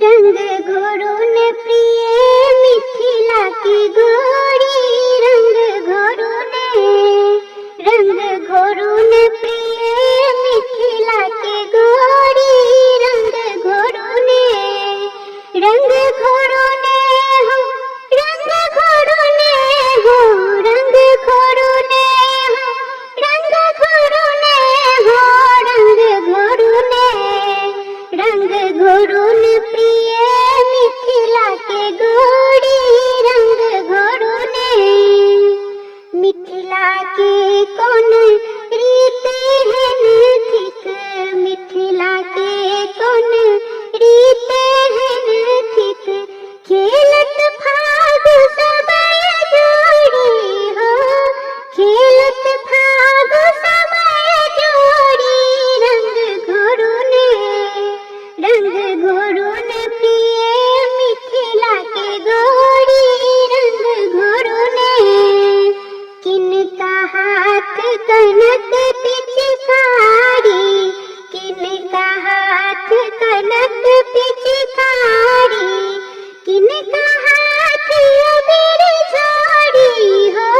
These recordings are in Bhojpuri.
रंग घोरुन प्रिय मिथिला की गोरी, रंग घोरुन प्रिय मिथिला की गोरी, रंग घोरुन हो, रंग घोरुन हो, रंग घोरुन हो, रंग घोरुन हो, रंग घोरुन प्रिय मिथिला के गोरी, रंग घोरुन। मिथिला की कौन रीत है नथिक, मिथिला के कौन रीत है नथिक, खेलत फाग सबय जोड़ी हो, खेलत फाग सबय जोड़ी, रंग घोरुन प्रिय मिथिला के गोरी, रंग घोरुन। किनका हाथ कनक पिचकारी, किनका हाथ कनक पिचकारी, किनका हाथ अबीर छोड़ी हो,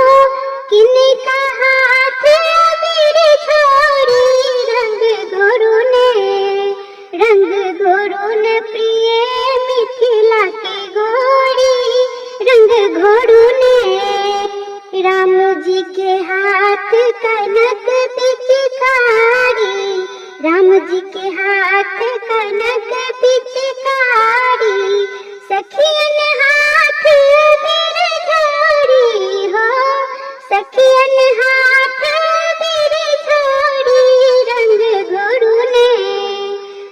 किनका हाथ अबीर छोड़ी, रंग घोरुन प्रिय मिथिला के गोरी, रंग घोरुन। राम जी के हाथ कनक पिचकारी, राम जी के हाथ कनक पिचकारी, सखियन हाथ अबीर छोड़ी हो, सखियन हाथ अबीर छोड़ी,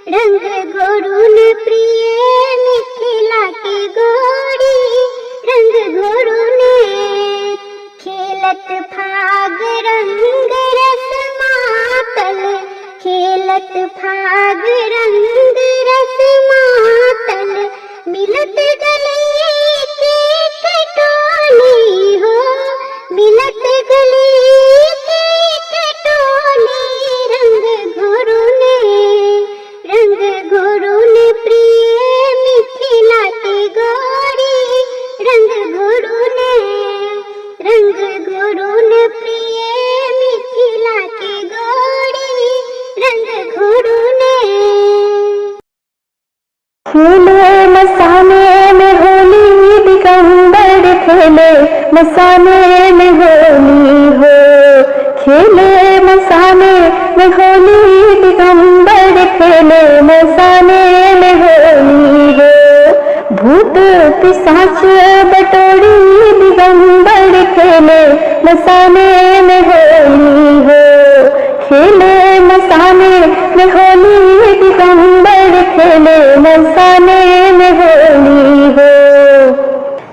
रंग घोरुन प्रिय मिथिला की गोरी, रंग घोरुन। खेलत फाग रंग रस मातल, खेलत फाग रंग रस मातल, मिलत गले की कटोली हो, मिलत गले की कटोली, रंग घोरुन प्रिय मिथिला की गोरी, रंग घोरुन प्रिय मिथिला की गोरी, रंग घोरुन। खेले मसाने में होली दिगंबर, खेले मसाने में होली हो, खेले मसाने में होली दिगंबर, खेले मसाने में होली हो। भूत पिशाच बटोरी दिगंबर, खेले मसाने में होली हो, खेले मसाने में होली दिगंबर, खेले मसाने में होली हो।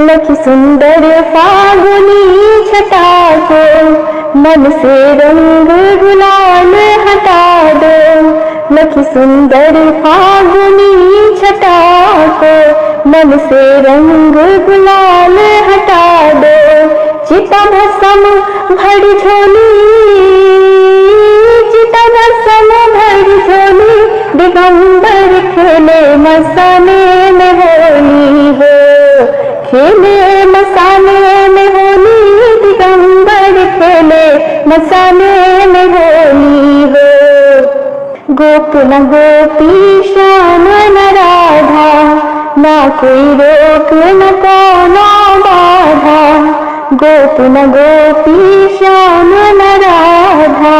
लख सुंदर फागुनी छटा को मन से रंग गुलाल हटा दो, लख सुंदर फागुनी छटा को मन से रंग गुलाल हटा दो। चिता भस्म भर झोली, चिता भस्म भर झोली, दिगंबर खेले मसाने में होली हो, खेले मसाने में होली दिगंबर, खेले मसाने में होली हो। गोप न गोपी श्याम न राधा, ना कोई रोक न कोनो बाधा, गोप न गोपी श्याम न राधा,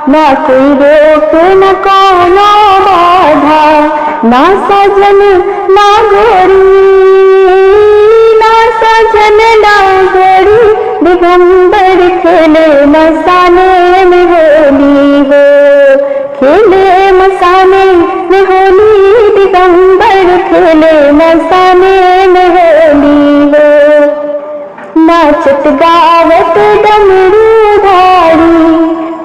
ना कोई रोक न कोनो बाधा। ना सजन ना गोरी, ना सजन ना गोरी, दिगंबर खेले मसाने में होली हो, खेले मसाने में होली दिगंबर, खेले मसाने में होली हो। नाचत गावत डमरू धारी,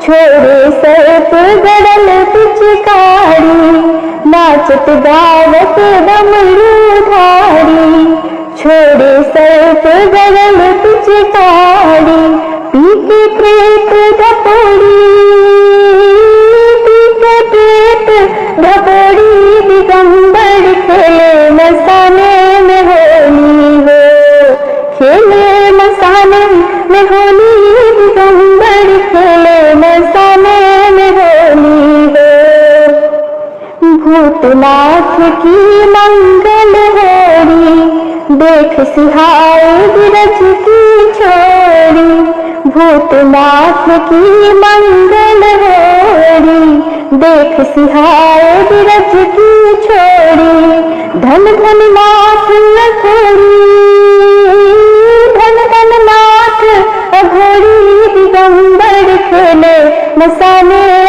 छोड़े सर्प गड़ल पिचकारी, नाचत गावत डमरू धारी, छोड़े सर्प गड़ल पिचकारी। पीके प्रेत धपोड़ी, पीके प्रेत धपोड़ी, दिगंबर खेले मसाने की मंगल होरी, देख सिहाए बिरज की छोरी। भूतनाथ की मंगल होरी, देख सिहाए बिरज की छोरी। धन धन नाथ अघोरी, धन धन नाथ अघोरी, दिगंबर खेले मसाने